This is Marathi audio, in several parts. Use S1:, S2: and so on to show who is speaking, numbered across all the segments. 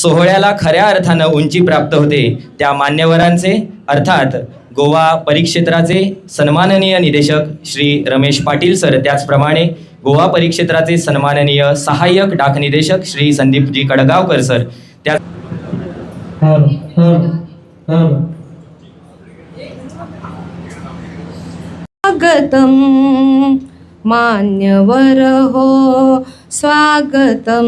S1: सोहळ्याला खऱ्या अर्थानं उंची प्राप्त होते त्या मान्यवरांचे अर्थात गोवा परिक्षेत्राचे सन्माननीय निदेशक श्री रमेश पाटील सर, त्याचप्रमाणे गोवा परिक्षेत्राचे सन्माननीय सहाय्यक डाक निदेशक श्री संदीपजी कडगावकर सर, त्या
S2: स्वागतम मान्यवर हो स्वागतम,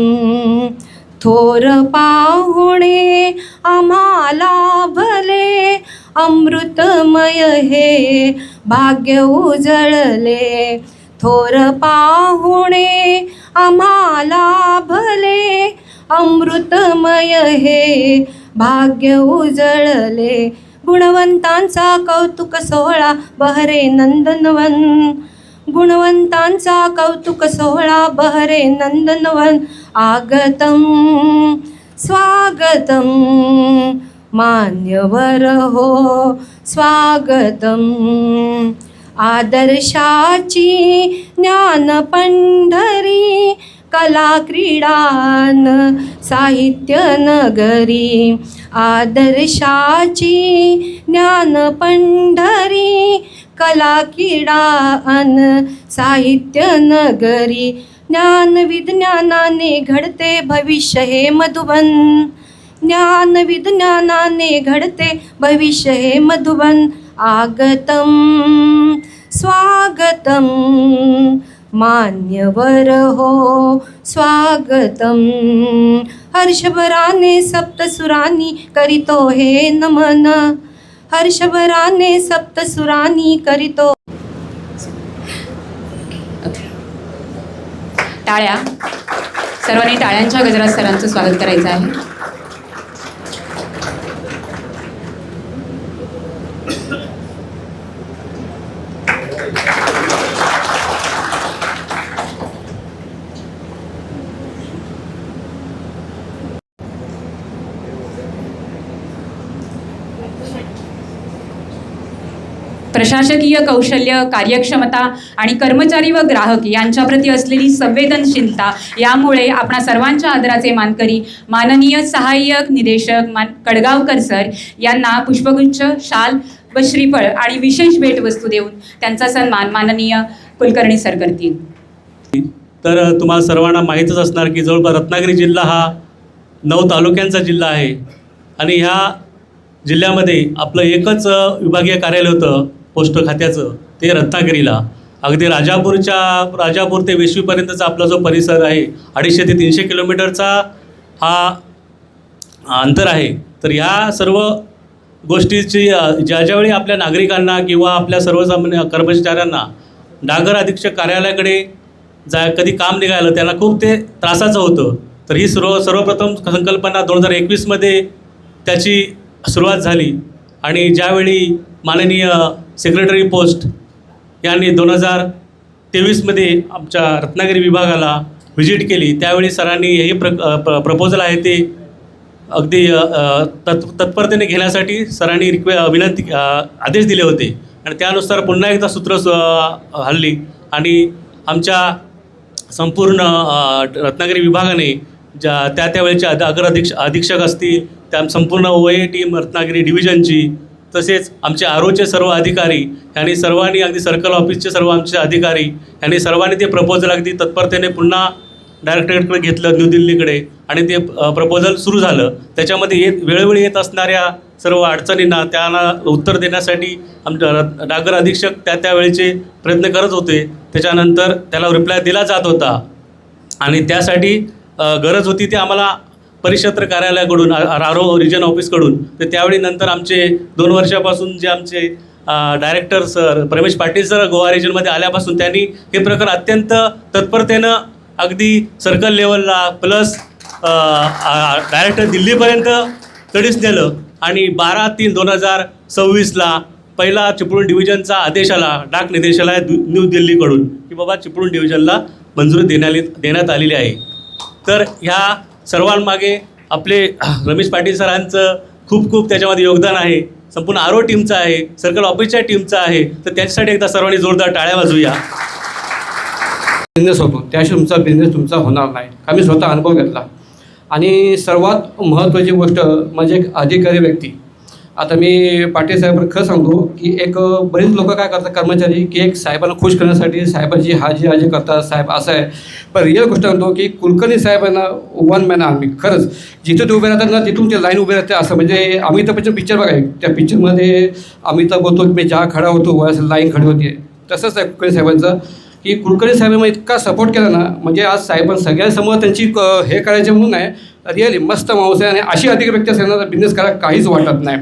S2: थोर पाहुणे आम्हाला भले, अमृतमय हे भाग्य उजळले, थोर पाहुणे आम्हाला भले, अमृतमय हे भाग्य उजळले, गुणवंतांचा कौतुक सोहळा बहरे नंदनवन, गुणवंतांचा कौतुक सोहळा बहरे नंदनवन, आगतम स्वागतम मान्यवर हो स्वागतम, आदर्शाची ज्ञान पंढरी, कला क्रीडान साहित्य नगरी, आदर्शाची ज्ञान पंढरी, कला क्रीडा अन साहित्य नगरी, ज्ञान विज्ञानाने घडते भविष्य हे मधुबन, ज्ञान विज्ञानाने घडते भविष्य हे मधुबन, आगतम स्वागतम मान्यवर हो स्वागतम, हर्षभराने सप्तसुरांनी करीतो हे नमन, हर्षभराने सप्तसुरांनी करीतो.
S3: टाळ्या, सर्वांनी टाळ्यांच्या गजरात सरांचं स्वागत करायचं आहे. प्रशासकीय कौशल्य, कार्यक्षमता आणि कर्मचारी व ग्राहक यांच्याप्रती असलेली संवेदनशीलता यामुळे आपणा सर्वांच्या आदराचे मानकरी माननीय सहाय्यक निदेशक कडगावकर सर यांना पुष्पगुच्छ, शाल व श्रीफळ आणि विशेष भेटवस्तू देऊन त्यांचा सन्मान माननीय कुलकर्णी सर करतील.
S4: तर तुम्हाला सर्वांना माहीतच असणार की जवळपास रत्नागिरी जिल्हा हा 9 तालुक्यांचा जिल्हा आहे आणि ह्या जिल्ह्यामध्ये आपलं एकच विभागीय कार्यालय होतं पोस्ट खात्याचं, ते रत्नागिरीला. अगदी राजापूर ते वेशवीपर्यंतचा आपला जो परिसर आहे 250 ते 300 किलोमीटरचा हा अंतर आहे. तर ह्या सर्व गोष्टीची ज्यावेळी आपल्या नागरिकांना किंवा आपल्या सर्वसामान्य कर्मचाऱ्यांना डागर अधीक्षक कार्यालयाकडे कधी काम निघालं त्यांना खूप ते त्रासाचं होतं. तर ही सर्वप्रथम संकल्पना 2021मध्ये त्याची सुरुवात झाली आणि ज्यावेळी माननीय सेक्रेटरी पोस्ट यांनी 2023मध्ये आमच्या रत्नागिरी विभागाला व्हिजिट केली, त्यावेळी सरांनी हे प्रपोजल आहे ते अगदी तत्परतेने घेण्यासाठी सरांनी आदेश दिले होते आणि त्यानुसार पुन्हा एकदा सूत्र हल्ली आणि आमच्या संपूर्ण रत्नागिरी विभागाने त्यावेळेचे अधीक्षक असतील, त्या संपूर्ण OA टीम रत्नागिरी डिव्हिजनची, तसेच आमचे आरोचे सर्व अधिकारी यांनी सर्वांनी, अगदी सर्कल ऑफिसचे सर्व आमचे अधिकारी यांनी सर्वांनी ते प्रपोजल अगदी तत्परतेने पुन्हा डायरेक्टरेटकडे घेतलं न्यू दिल्लीकडे आणि ते प्रपोजल सुरू झालं. त्याच्यामध्ये वेळोवेळी येत असणाऱ्या सर्व अडचणींना त्यांना उत्तर देण्यासाठी आमच्या डागर अधीक्षक त्यावेळेचे प्रयत्न करत होते. त्याच्यानंतर त्याला रिप्लाय दिला जात होता आणि त्यासाठी गरज होती ते आम्हाला परिक्षेत्र कार्यालयाकडून, RO रिजन ऑफिसकडून. तर त्यावेळी नंतर आमचे 2 वर्षापासून जे आमचे director sir Ramesh Patil sir Goa रिजनमध्ये आल्यापासून त्यांनी हे प्रकरण अत्यंत तत्परतेनं अगदी सर्कल लेवलला प्लस डायरेक्टर दिल्लीपर्यंत तडीस नेलं आणि 12/3/2026ला पहिला चिपळूण डिव्हिजनचा आदेश आला डाक निदेशालय न्यू दिल्लीकडून की बाबा चिपळूण डिव्हिजनला मंजुरी देण्यात आलेली आहे. तर ह्या सर्वांमागे आपले रमेश पाटील सरांचं खूप त्याच्यामध्ये योगदान आहे, संपूर्ण RO टीमचं आहे, सर्कल ऑफिसच्या टीमचं आहे. तर त्याच्यासाठी एकदा सर्वांनी जोरदार टाळ्या वाजवूया.
S5: बिझनेस होतो त्याशिवाय तुमचा बिझनेस तुमचा होणार नाही. आम्ही स्वतः अनुभव घेतला. आणि सर्वात महत्त्वाची गोष्ट म्हणजे एक अधिकारी व्यक्ती. आता मी पाटील साहेबांना खरं सांगतो की बरेच लोक काय करतात कर्मचारी की एक साहेबांना खुश करण्यासाठी साहेबांची हाजी करतात, साहेब असं आहे. पण रिअल गोष्ट सांगतो की कुलकर्णी साहेबांना वन मॅन आर्मी. खरंच जिथे ते उभे राहतात ना तिथून ते लाईन उभे राहते. असं म्हणजे अमिताभ बच्चन पिक्चर बघा, त्या पिक्चरमध्ये अमिताभ बोलतो की मी ज्या खडा होतो असं लाईन खडी होती. तसंच आहे कुलकर्णी साहेबांचं की कुलकर्णी साहेबांना इतका सपोर्ट केला ना, म्हणजे आज साहेबांना सगळ्यांसमोर त्यांची हे करायचे म्हणून आहे. रिअली मस्त माणूस आहे आणि अशी अधिक व्यक्ती असेल ना बिझनेस करायला काहीच वाटत नाही.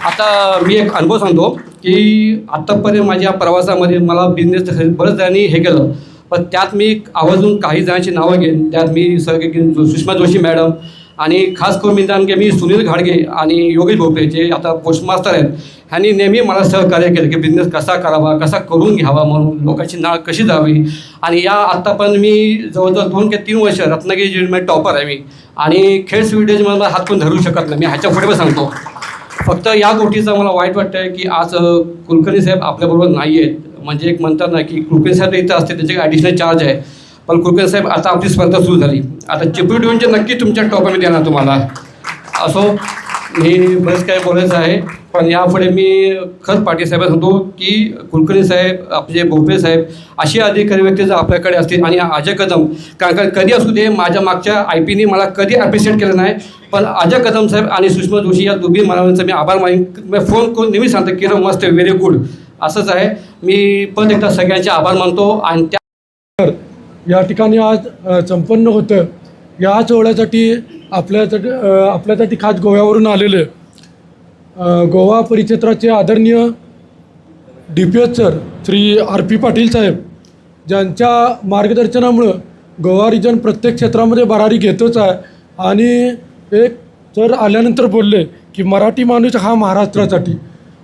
S5: आता मी एक अनुभव सांगतो की आत्तापर्यंत माझ्या प्रवासामध्ये मला बिझनेस बरेच जणांनी हे केलं, पण त्यात मी आवर्जून काही जणांची नावं घेईन. त्यात मी सुषमा जोशी मॅडम आणि खास करून मी की मी सुनील घाडगे आणि योगेश भोपळे जे आता पोस्टमास्टर आहेत, ह्यांनी नेहमी मला सहकार्य केलं की बिझनेस कसा करावा, कसा करून घ्यावा, म्हणून लोकांची नाळ कशी जावी. आणि या आत्तापर्यंत मी जवळजवळ 2 ते 3 वर्ष रत्नागिरी जिल्ह्यामध्ये टॉपर आहे मी. आणि खेड्स विलेजमध्ये मला हात पण धरू शकत नाही. मी ह्याच्या पुढे पण सांगतो. फक्त या गोष्टीचं मला वाईट वाटतं आहे की आज कुलकर्णी साहेब आपल्याबरोबर नाही आहेत. म्हणजे एक म्हणतात ना की कुलकर्णी साहेब इथं असते त्याचे ॲडिशनल चार्ज आहे. पण कुलकर्णी साहेब आता आपली स्पर्धा सुरू झाली. आता चिपळूण डिव्हिजन नक्की तुमच्या टॉपमध्ये येणार तुम्हाला. असो मी बरंच काय बोलायचं आहे, पण यापुढे मी खरंच पाटील साहेब सांगतो की कुलकर्णी साहेब, आपले भोपळे साहेब अशी अधिकारी व्यक्ती जर आपल्याकडे असतील आणि अजय कदम, कारण कधी असू दे माझ्या मागच्या IPने मला कधी ॲप्रिशिएट केलं नाही, पण अजय कदम साहेब आणि सुषमा जोशी या दोघी मानवांचा मी आभार मानेन. मी फोन करून नेहमी सांगतो की मस्त व्हेरी गुड. असंच आहे. मी पण एकदा सगळ्यांचे आभार मानतो. आणि त्या
S6: या ठिकाणी आज संपन्न होतं. या सोहळ्यासाठी आपल्यासाठी खास गोव्यावरून आलेले गोवा परिक्षेत्राचे आदरणीय DPS sir Shri RP Patil साहेब, ज्यांच्या मार्गदर्शनामुळं गोवा रिजन प्रत्येक क्षेत्रामध्ये भरारी घेतोच आहे. आणि एक सर आल्यानंतर बोलले की मराठी माणूस हा महाराष्ट्रासाठी,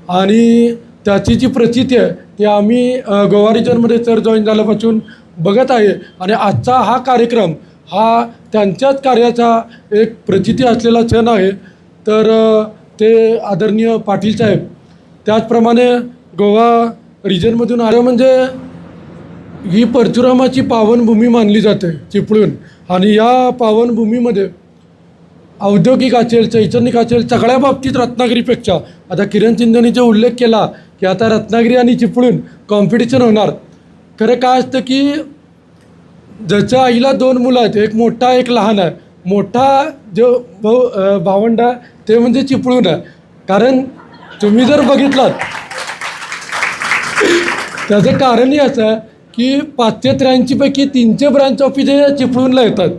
S6: आणि त्याची जी प्रचिती आहे ती आम्ही गोवा रिजनमध्ये सर जॉईन झाल्यापासून बघत आहे. आणि आजचा हा कार्यक्रम हा त्यांच्याच कार्याचा एक प्रचिती असलेला क्षण आहे. तर ते आदरणीय पाटील साहेब, त्याचप्रमाणे गोवा रिजनमधून आलं म्हणजे ही परशुरामाची पावनभूमी मानली जाते चिपळूण. आणि या पावनभूमीमध्ये औद्योगिक असेल, शैक्षणिक असेल, सगळ्या बाबतीत रत्नागिरीपेक्षा, आता किरण शिंदेने जो उल्लेख केला की आता रत्नागिरी आणि चिपळूण कॉम्पिटिशन होणार. खरं काय असतं की ज्याच्या आईला 2 मुलं आहेत, एक मोठा एक लहान आहे. मोठा जो भावंड आहे ते म्हणजे चिपळूण आहे. कारण तुम्ही जर बघितलात त्याचं कारणही असं आहे की 583 पैकी 300 ब्रांच ऑफिस हे चिपळूणला येतात,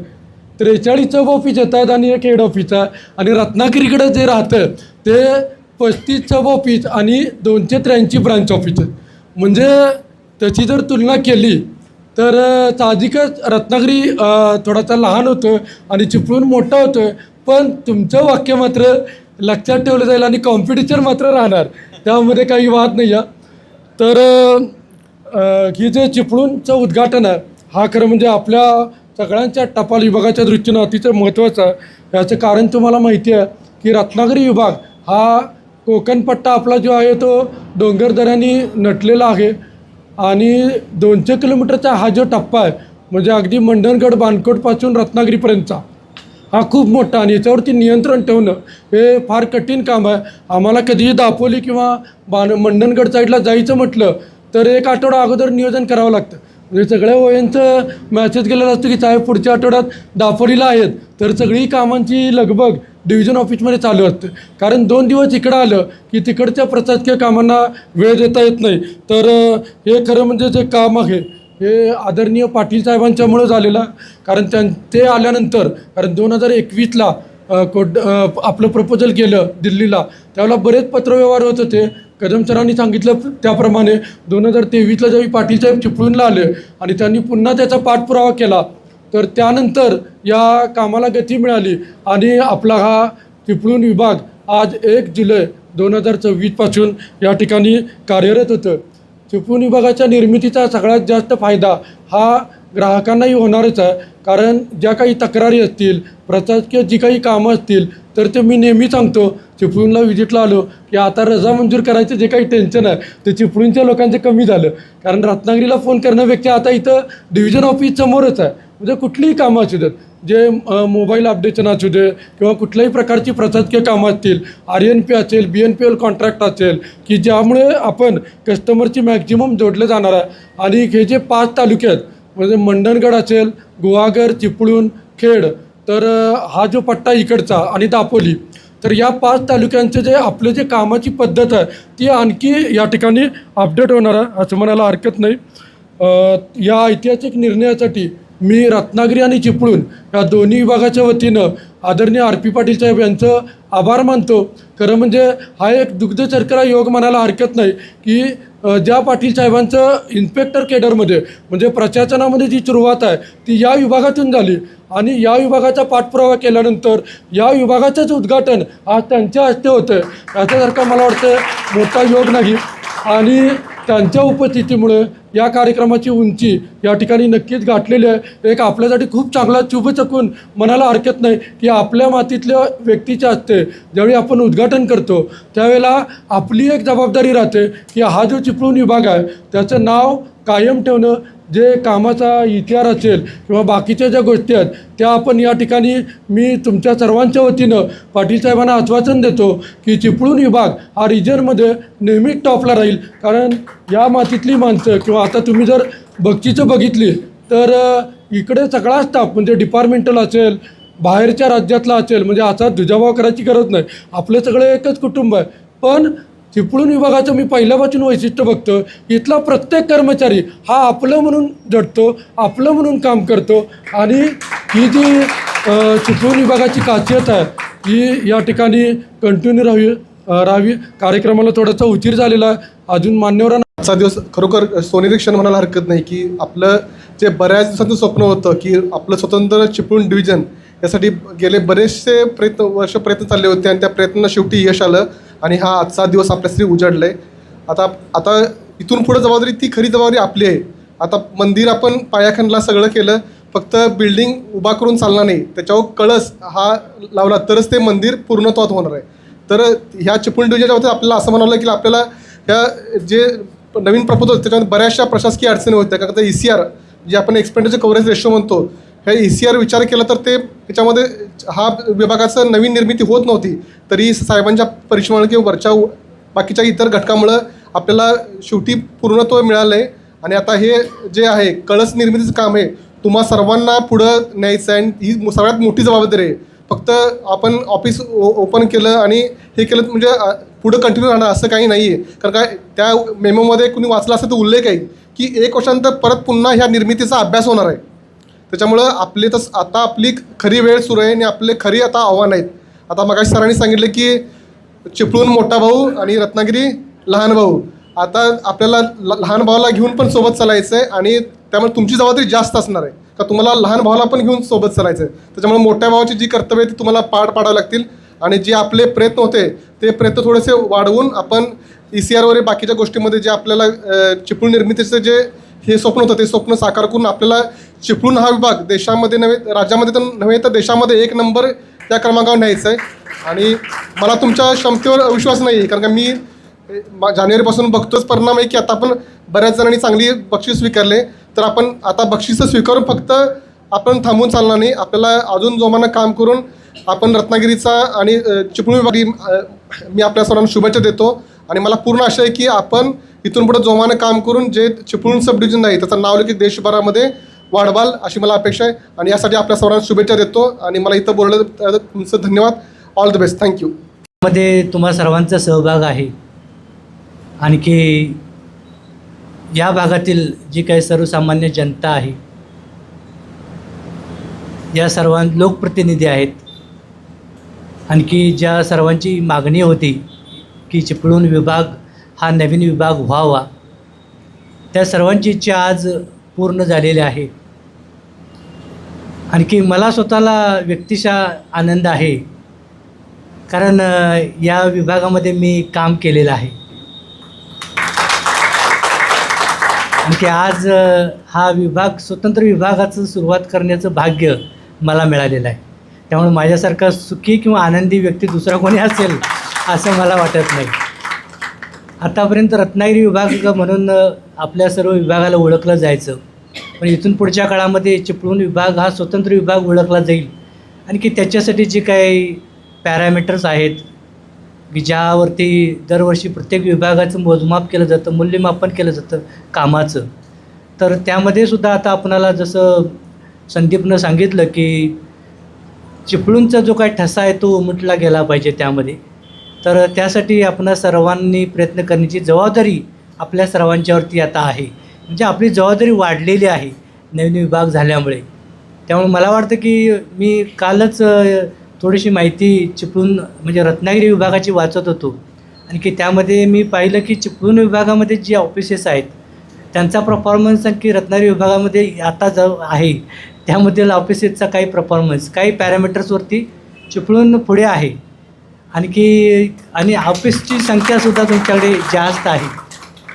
S6: 43 सब ऑफिस येतात आणि एक हेड ऑफिस आहे. आणि रत्नागिरीकडे जे राहतं ते 35 सब ऑफिस आणि 283 ब्रांच ऑफिस आहेत. म्हणजे त्याची जर तुलना केली तर साहजिकच रत्नागिरी थोडासा लहान होतं आणि चिपळूण मोठा होतं. पण तुमचं वाक्य मात्र लक्षात ठेवलं जाईल आणि कॉम्पिटिशन मात्र राहणार, त्यामध्ये काही वाद नाही आहे. तर ही जे चिपळूणचं उद्घाटन आहे हा खरं म्हणजे आपल्या सगळ्यांच्या टपाल विभागाच्या दृष्टीनं अतिशय महत्त्वाचं आहे. याचं कारण तुम्हाला माहिती आहे की रत्नागिरी विभाग हा कोकणपट्टा आपला जो आहे तो डोंगरदऱ्यांनी नटलेला आहे. आणि 200 किलोमीटरचा हा जो टप्पा आहे म्हणजे अगदी मंडणगड बाणकोटपासून रत्नागिरीपर्यंतचा हा खूप मोठा, आणि याच्यावरती नियंत्रण ठेवणं हे फार कठीण काम आहे. आम्हाला कधीही दापोली किंवा मंडणगड साईडला जायचं म्हटलं तर 1 आठवडा अगोदर नियोजन करावं लागतं. म्हणजे सगळ्या वयांचं मॅसेज गेलेलं असतं की साहेब पुढच्या आठवड्यात दापोलीला आहेत, तर सगळी कामांची लगबग डिव्हिजन ऑफिसमध्ये चालू असते. कारण 2 दिवस इकडं आलं की तिकडच्या प्रशासकीय कामांना वेळ देता येत नाही. तर हे खरं म्हणजे जे काम आहे हे आदरणीय पाटील साहेबांच्यामुळं झालेलं आहे. कारण ते आल्यानंतर, कारण 2021ला आपलं प्रपोजल केलं दिल्लीला, त्यावेळेला बरेच पत्रव्यवहार होत होते. कदम सरांनी सांगितलं त्याप्रमाणे 2023ला जेव्हा पाटील साहेब चिपळूणला आले आणि त्यांनी पुन्हा त्याचा पाठपुरावा केला, तर त्यानंतर या कामाला गती मिळाली आणि आपला हा चिपळूण विभाग आज 1 जुलै 2024पासून या ठिकाणी कार्यरत होतं. चिपळूण विभागाच्या निर्मितीचा सगळ्यात जास्त फायदा हा ग्राहकांनाही होणारच आहे. कारण ज्या काही तक्रारी असतील, प्रशासकीय जी काही कामं असतील, तर ते मी नेहमी सांगतो चिपळूणला व्हिजिटला आलो की आता रजा मंजूर करायचं जे काही टेन्शन आहे ते चिपळूणच्या लोकांचं कमी झालं. कारण रत्नागिरीला फोन करण्यापेक्षा आता इथं डिव्हिजन ऑफिस समोरच आहे. म्हणजे कुठलीही कामं असू देत, जे मोबाईल अपडेशन असू दे किंवा कुठल्याही प्रकारची प्रशासकीय कामं असतील, RNP असेल, BNPL कॉन्ट्रॅक्ट असेल की ज्यामुळे आपण कस्टमरची मॅक्झिमम जोडले जाणार आहे. आणि हे जे 5 तालुके आहेत म्हणजे मंडणगड असेल, गुहागर, चिपळूण, खेड, तर हा जो पट्टा इकडचा आणि दापोली, तर या 5 तालुक्यांचे जे आपले जे कामाची पद्धत आहे ती आणखी या ठिकाणी अपडेट होणार आहे असं म्हणायला हरकत नाही. या ऐतिहासिक निर्णयासाठी मी रत्नागिरी आणि चिपळूण या दोन्ही विभागाच्या वतीनं आदरणीय RP पाटील साहेब यांचं आभार मानतो. खरं म्हणजे हा एक दुग्ध शर्करा योग म्हणायला हरकत नाही की ज्या पाटील साहेबांचं इन्स्पेक्टर केडरमध्ये म्हणजे प्रशासनामध्ये जी सुरुवात आहे ती या विभागातून झाली आणि या विभागाचा पाठपुरावा केल्यानंतर या विभागाचंच उद्घाटन आज त्यांच्या हस्ते होतं. याच्यासारखा मला वाटतं मोठा योग नाही. आणि त्यांच्या उपस्थितीमुळे या कार्यक्रमाची उंची या ठिकाणी नक्कीच गाठलेली आहे. एक आपल्यासाठी खूप चांगला शुभचकून म्हणायला हरकत नाही की आपल्या मातीतल्या व्यक्तीच्या हस्ते ज्यावेळी आपण उद्घाटन करतो त्यावेळेला आपली एक जबाबदारी राहते की हा जो चिपळूण विभाग आहे त्याचं नाव कायम ठेवणं, जे कामाचा इतिहास असेल किंवा बाकीच्या ज्या गोष्टी आहेत त्या आपण या ठिकाणी मी तुमच्या सर्वांच्या वतीनं पाटील साहेबांना आश्वासन देतो की चिपळूण विभाग हा रिजनमध्ये नेहमीच टॉपला राहील. कारण या मातीतली माणसं किंवा आता तुम्ही जर बक्षिसं बघितली तर इकडे सगळा स्टाफ म्हणजे डिपार्टमेंटल असेल, बाहेरच्या राज्यातला असेल, म्हणजे असा दुजाभाव करायची गरज नाही, आपलं सगळं एकच कुटुंब आहे. पण चिपळूण विभागाचं मी पहिल्यापासून वैशिष्ट्य बघतो, इथला प्रत्येक कर्मचारी हा आपलं म्हणून जडतो, आपलं म्हणून काम करतो. आणि ही जी चिपळूण विभागाची खासियत आहे ही या ठिकाणी कंटिन्यू राहावी. कार्यक्रमाला थोडासा उशीर झालेला आहे, अजून मान्यवरांना
S7: आजचा दिवस खरोखर सोनेरी क्षण म्हणायला हरकत नाही की आपलं जे बऱ्याच दिवसांचं स्वप्न होतं की आपलं स्वतंत्र चिपळूण डिव्हिजन यासाठी गेले बरेचसे प्रयत्न चालले होते आणि त्या प्रयत्नांना शेवटी यश आलं आणि हा आजचा दिवस आपल्यासाठी उजाडला आहे. आता इथून पुढं जबाबदारी ती खरी जबाबदारी आपली आहे. आता मंदिर आपण पायाखंडला सगळं केलं, फक्त बिल्डिंग उभा करून चालणार नाही, त्याच्यावर कळस हा लावला तरच ते मंदिर पूर्णत्वात होणार आहे. तर ह्या चिपळूण डिव्हिजनच्या बाबतीत आपल्याला असं म्हणावं की आपल्याला ह्या जे नवीन प्रपोजल होते त्याच्यामध्ये बऱ्याचशा प्रशासकीय अडचणी होत्या. कारण आता ECR जे आपण एक्सपेंडिचर कव्हरेज रेशो म्हणतो, ह्या ECR विचार केला तर ते त्याच्यामध्ये हा विभागाचं नवीन निर्मिती होत नव्हती. तरी साहेबांच्या परिश्रमामुळे किंवा वरच्या बाकीच्या इतर घटकामुळं आपल्याला शेवटी पूर्णत्व मिळालं आहे. आणि आता हे जे आहे कळस निर्मितीचं काम आहे तुम्हा सर्वांना पुढं न्यायचं आहे आणि ही सगळ्यात मोठी जबाबदारी आहे. फक्त आपण ऑफिस ओपन केलं आणि हे केलं म्हणजे पुढं कंटिन्यू राहणार असं काही नाही आहे. कारण काय त्या मेमोमध्ये कुणी वाचला असं तर उल्लेख आहे की 1 वर्षानंतर परत पुन्हा ह्या निर्मितीचा अभ्यास होणार आहे. त्याच्यामुळं आपले आता आपली खरी वेळ सुरू आहे आणि आपले खरी आता आव्हान आहेत. आता मगाशी सरांनी सांगितलं की चिपळूण मोठा भाऊ आणि रत्नागिरी लहान भाऊ. आता आपल्याला लहान भावाला घेऊन पण सोबत चालायचं आहे आणि त्यामुळे तुमची जबाबदारी जास्त असणार आहे का तुम्हाला लहान भावाला पण घेऊन सोबत चालायचं आहे. त्याच्यामुळे मोठ्या भावाची जी कर्तव्य आहे ती तुम्हाला पार पाडावं लागतील आणि जे आपले प्रयत्न होते ते प्रयत्न थोडेसे वाढवून आपण ECR वगैरे बाकीच्या गोष्टीमध्ये जे आपल्याला चिपळूण निर्मितीचं जे हे स्वप्न होतं ते स्वप्न साकार करून आपल्याला चिपळूण हा विभाग देशामध्ये नव्हे, राज्यामध्ये तर नव्हे तर देशामध्ये 1 नंबर त्या क्रमांकावर न्यायचं आहे. आणि मला तुमच्या क्षमतेवर विश्वास नाही आहे, कारण का मी जानेवारीपासून बघतोच परिणाम आहे की आता आपण बऱ्याच जणांनी चांगली बक्षीस स्वीकारले. तर आपण आता बक्षिसं स्वीकारून फक्त आपण थांबून चालणार नाही, आपल्याला अजून जोमानं काम करून आपण रत्नागिरीचा आणि चिपळूण विभाग मी आपल्या सर्वांना शुभेच्छा देतो. आणि मला पूर्ण आशा आहे की आपण इथून पुढे जोमानं काम करून जे चिपळूण सब डिव्हिजन आहे त्याचं नावलौकिक देशभरामध्ये वाढवाल अशी मला अपेक्षा आहे. आणि यासाठी आपल्या सर्वांना शुभेच्छा देतो आणि मला इथं बोललं तुमचं धन्यवाद. All the best. थँक्यू.
S8: मध्ये तुम्हा सर्वांचा सहभाग आहे. आणखी या भागातील जी काही सर्वसामान्य जनता आहे, या सर्वां लोकप्रतिनिधी आहेत, आणखी ज्या सर्वांची मागणी होती की चिपळूण विभाग हा नवीन विभाग व्हावा, त्या सर्वांची इच्छा आज पूर्ण झालेली आहे. आणखी मला स्वतःला व्यक्तिशः आनंद आहे, कारण या विभागामध्ये मी काम केलेलं आहे. आणखी आज हा विभाग स्वतंत्र विभागाचं सुरुवात करण्याचं भाग्य मला मिळालेलं आहे. त्यामुळे माझ्यासारखा सुखी किंवा आनंदी व्यक्ती दुसरा कोणी असेल असं मला वाटत नाही. आतापर्यंत रत्नागिरी विभाग म्हणून आपल्या सर्व विभागाला ओळखलं जायचं, पण इथून पुढच्या काळामध्ये चिपळूण विभाग हा स्वतंत्र विभाग ओळखला जाईल आणि की त्याच्यासाठी जे काही पॅरामीटर्स आहेत की ज्यावरती दरवर्षी प्रत्येक विभागाचं मोजमाप केलं जातं, मूल्यमापन केलं जातं कामाचं, तर त्यामध्ये सुद्धा आता आपणाला जसं संदीपनं सांगितलं की चिपळूणचा जो काही ठसा आहे तो उमटला गेला पाहिजे त्यामध्ये. तर त्यासाठी आपण सर्वांनी प्रयत्न करण्याची जबाबदारी आपल्या सर्वांच्यावरती आता आहे. म्हणजे आपली जबाबदारी वाढलेली आहे नवीन विभाग झाल्यामुळे. त्यामुळे मला वाटतं की मी कालच थोडीशी माहिती चिपळूण म्हणजे रत्नागिरी विभागाची वाचत होतो आणि की त्यामध्ये मी पाहिलं की चिपळूण विभागामध्ये जे ऑफिसेस आहेत त्यांचा परफॉर्मन्स आणि की रत्नागिरी विभागामध्ये आता जो आहे त्यामधील ऑफिसेसचा काही परफॉर्मन्स काही पॅरामीटर्सवरती चिपळूण पुढे आहे. आणि ऑफिसची संख्यासुद्धा तुमच्याकडे जास्त आहे.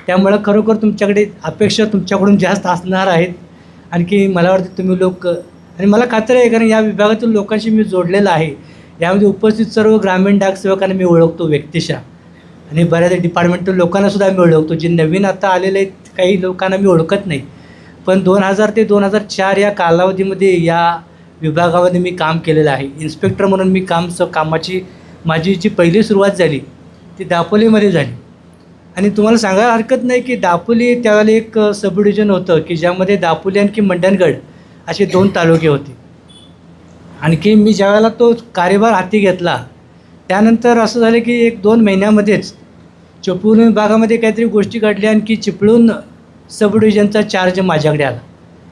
S8: त्यामुळं खरोखर तुमच्याकडे अपेक्षा तुमच्याकडून जास्त असणार आहेत. आणखी मला वाटतं तुम्ही लोक आणि मला खात्री आहे कारण या विभागातील लोकांशी मी जोडलेलं आहे. यामध्ये उपस्थित सर्व ग्रामीण डाक सेवकांना मी ओळखतो व्यक्तिशः आणि बऱ्याच डिपार्टमेंटल लोकांनासुद्धा मी ओळखतो. जे नवीन आता आलेले आहेत काही लोकांना मी ओळखत नाही, पण 2000 ते 2004 या कालावधीमध्ये या विभागामध्ये मी काम केलेलं आहे. इन्स्पेक्टर म्हणून मी कामाची माझी जी पहिली सुरुवात झाली ती दापोलीमध्ये झाली. आणि तुम्हाला सांगायला हरकत नाही की दापोली त्यावेळेला एक सब डिव्हिजन होतं की ज्यामध्ये दापोली आणखी मंडणगड असे 2 तालुके होते. आणखी मी ज्यावेळेला तो कार्यभार हाती घेतला त्यानंतर असं झालं की 1-2 महिन्यामध्येच चिपळूण विभागामध्ये काहीतरी गोष्टी घडल्या आणि की चिपळूण सब डिव्हिजनचा चार्ज माझ्याकडे आला,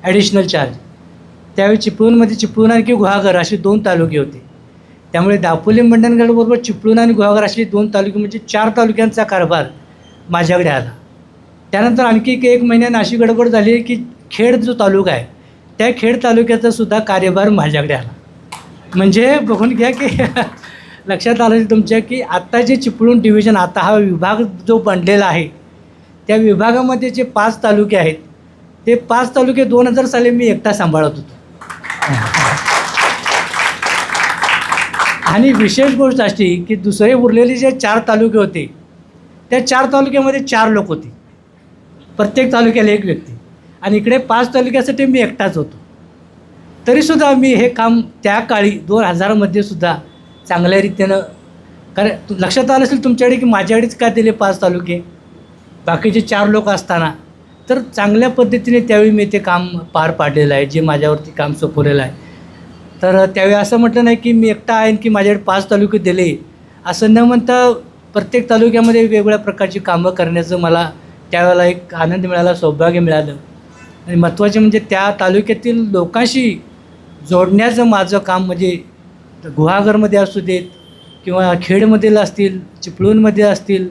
S8: ॲडिशनल चार्ज. त्यावेळी चिपळूणमध्ये चिपळूण आणखी गुहागर असे 2 तालुके होते. त्यामुळे दापोली मंडणगडबरोबर चिपळूण आणि गुहागर असे 2 तालुके म्हणजे 4 तालुक्यांचा कारभार माझ्याकडे आला. त्यानंतर आणखी 1 महिन्यानं अशी गडबड झाली की खेड जो तालुका आहे त्या खेड तालुक्याचा सुद्धा कार्यभार माझ्याकडे आला. म्हणजे बघून घ्या की लक्षात आलं तुमच्या की आत्ता जे चिपळूण डिव्हिजन आता हा विभाग जो बनलेला आहे त्या विभागामध्ये जे 5 तालुके आहेत ते 5 तालुके 2000 साली मी एकटा सांभाळत होतो. आणि विशेष गोष्ट अशी की दुसरे उरलेले जे 4 तालुके होते त्या 4 तालुक्यामध्ये 4 लोक होते, प्रत्येक तालुक्याला 1 व्यक्ती, आणि इकडे 5 तालुक्यासाठी मी एकटाच होतो. तरीसुद्धा मी हे काम त्या काळी 2000मध्ये सुद्धा चांगल्या रीतीनं कारण लक्षात आलं असेल तुमच्याकडे की माझ्याकडेच का दिले 5 तालुके बाकीचे 4 लोक असताना. तर चांगल्या पद्धतीने त्यावेळी मी ते काम पार पाडलेलं आहे जे माझ्यावरती काम सोपवलेलं आहे. तर त्यावेळी असं म्हटलं नाही की मी एकटा आहे की माझ्याकडे 5 तालुके दिले असं न म्हणता प्रत्येक तालुक्यामध्ये वेगवेगळ्या प्रकारची कामं करण्याचं मला त्यावेळेला एक आनंद मिळाला, सौभाग्य मिळालं. आणि महत्त्वाचे म्हणजे त्या तालुक्यातील लोकांशी जोडण्याचं माझं काम म्हणजे गुहागरमध्ये असू देत किंवा खेडमधील असतील, चिपळूणमध्ये असतील,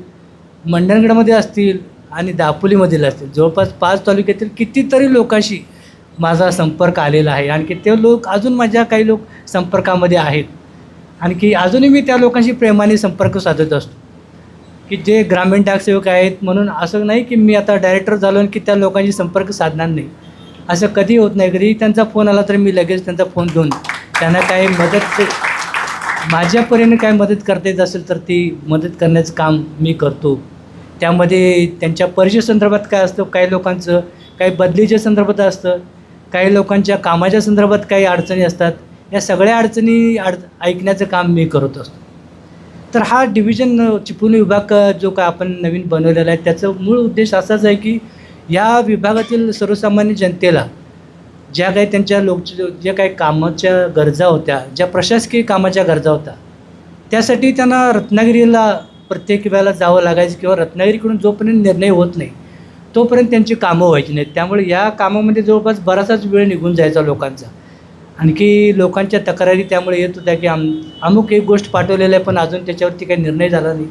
S8: मंडणगडमध्ये असतील आणि दापोलीमधील असतील, जवळपास 5 तालुक्यातील कितीतरी लोकांशी माझा संपर्क आलेला आहे. आणखी ते लोक अजून माझ्या काही लोक संपर्कामध्ये आहेत. आणखी अजूनही मी त्या लोकांशी प्रेमाने संपर्क साधत असतो की जे ग्रामीण डाकसेवक आहेत. म्हणून असं नाही की मी आता डायरेक्टर झालो आणि की त्या लोकांशी संपर्क साधणार नाही, असं कधी होत नाही. कधी त्यांचा फोन आला तर मी लगेच त्यांचा फोन घेऊन त्यांना काही मदत माझ्यापर्यंत काय मदत करता येत असेल तर ती मदत करण्याचं काम मी करतो. त्यामध्ये त्यांच्या परिचय संदर्भात काय असतं, काही लोकांचं काही बदलीच्या संदर्भात असतं, काही लोकांच्या कामाच्या संदर्भात काही अडचणी असतात. या सगळ्या अडचणी ऐकण्याचं काम मी करत असतो. तर हा डिव्हिजन चिपळूण विभाग जो काय आपण नवीन बनवलेला आहे त्याचं मूळ उद्देश असाच आहे की या विभागातील सर्वसामान्य जनतेला ज्या काही त्यांच्या ज्या काही कामाच्या गरजा होत्या, ज्या प्रशासकीय कामाच्या गरजा होत्या, त्यासाठी त्यांना रत्नागिरीला प्रत्येक वेळेला जावं लागायचं किंवा रत्नागिरीकडून जोपर्यंत निर्णय होत नाही तोपर्यंत त्यांची कामं व्हायची नाहीत. त्यामुळे या कामामध्ये जवळपास बराचसाच वेळ निघून जायचा लोकांचा. आणखी लोकांच्या तक्रारी त्यामुळे येत होत्या की अमुक एक गोष्ट पाठवलेलं आहे पण अजून त्याच्यावरती काही निर्णय झाला नाही,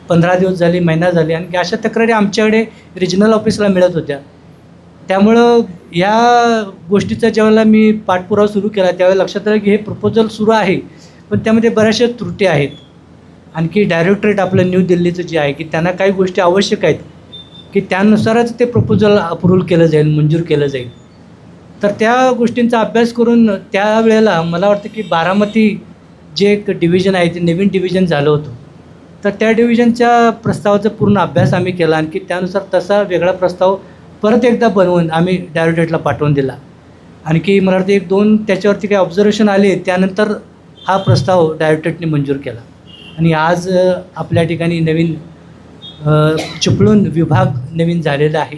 S8: 15 दिवस झाले, महिना झाले, आणि अशा तक्रारी आमच्याकडे रिजनल ऑफिसला मिळत होत्या. त्यामुळं या गोष्टीचा ज्यावेळेला मी पाठपुरावा सुरू केला त्यावेळेला लक्षात आलं की हे प्रपोजल सुरू आहे पण त्यामध्ये बऱ्याचशा त्रुटी आहेत. आणखी डायरेक्टरेट आपलं न्यू दिल्लीचं जे आहे की त्यांना काही गोष्टी आवश्यक आहेत की त्यानुसारच ते प्रपोजल अप्रूव्हल केलं जाईल, मंजूर केलं जाईल. तर त्या गोष्टींचा अभ्यास करून त्यावेळेला मला वाटतं की बारामती जे एक डिव्हिजन आहे ते नवीन डिव्हिजन झालं होतं तर त्या डिव्हिजनच्या प्रस्तावाचा पूर्ण अभ्यास आम्ही केला आणखी त्यानुसार तसा वेगळा प्रस्ताव परत एकदा बनवून आम्ही डायरेक्टरेटला पाठवून दिला. आणखी मला वाटतं 1-2 त्याच्यावरती काही ऑब्झर्वेशन आले, त्यानंतर हा प्रस्ताव डायरेक्टरेटने मंजूर केला. आणि आज आपल्या ठिकाणी नवीन चिपळूण विभाग नवीन झालेला आहे.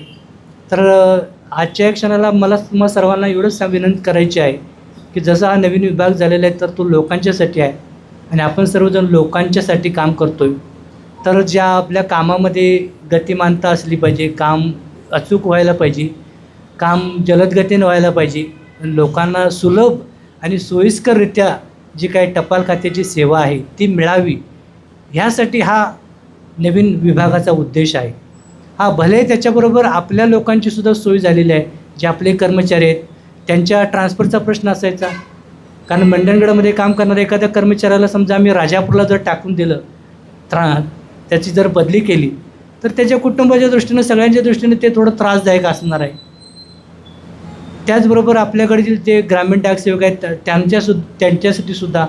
S8: तर आजच्या क्षणाला मला तुम्हा सर्वांना एवढंच विनंती करायची आहे की जसा हा नवीन विभाग झालेला आहे तर तो लोकांच्यासाठी आहे आणि आपण सर्वजण लोकांच्यासाठी काम करतो आहे. तर ज्या आपल्या कामामध्ये गतिमानता असली पाहिजे, काम अचूक व्हायला पाहिजे, काम जलदगतीने व्हायला पाहिजे, लोकांना सुलभ आणि सोयीस्कररित्या जी काही टपाल खात्याची सेवा आहे ती मिळावी, ह्यासाठी हा नवीन विभागाचा उद्देश आहे. हा भले त्याच्याबरोबर आपल्या लोकांची सुद्धा सोय झालेली आहे. जे आपले कर्मचारी आहेत त्यांच्या ट्रान्सफरचा प्रश्न असायचा, कारण मंडणगडामध्ये काम करणाऱ्या एखाद्या कर्मचाऱ्याला समजा आम्ही राजापूरला जर टाकून दिलं, त्याची जर बदली केली तर त्याच्या कुटुंबाच्या दृष्टीनं सगळ्यांच्या दृष्टीने ते थोडं त्रासदायक असणार आहे. त्याचबरोबर आपल्याकडे जे ग्रामीण डाक सेवक आहेत त्यांच्यासाठी सुद्धा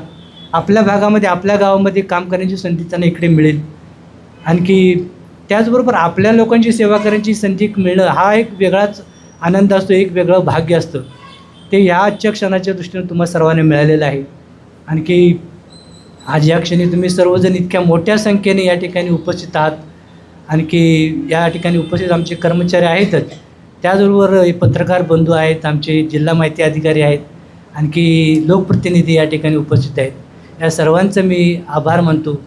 S8: आपल्या भागामध्ये आपल्या गावामध्ये काम करण्याची संधी त्यांना इकडे मिळेल. आणखी त्याचबरोबर आपल्या लोकांची सेवा करण्याची संधी मिळणं हा एक वेगळाच आनंद असतो, एक वेगळं भाग्य असतं. ते ह्या आजच्या क्षणाच्या दृष्टीने तुम्हाला सर्वांना मिळालेलं आहे. आणखी आज या क्षणी तुम्ही सर्वजण इतक्या मोठ्या संख्येने या ठिकाणी उपस्थित आहात. आणखी या ठिकाणी उपस्थित आमचे कर्मचारी आहेतच, त्याचबरोबर पत्रकार बंधू आहेत, आमचे जिल्हा माहिती अधिकारी आहेत, आणखी लोकप्रतिनिधी या ठिकाणी उपस्थित आहेत. या सर्वांचं मी आभार मानतो.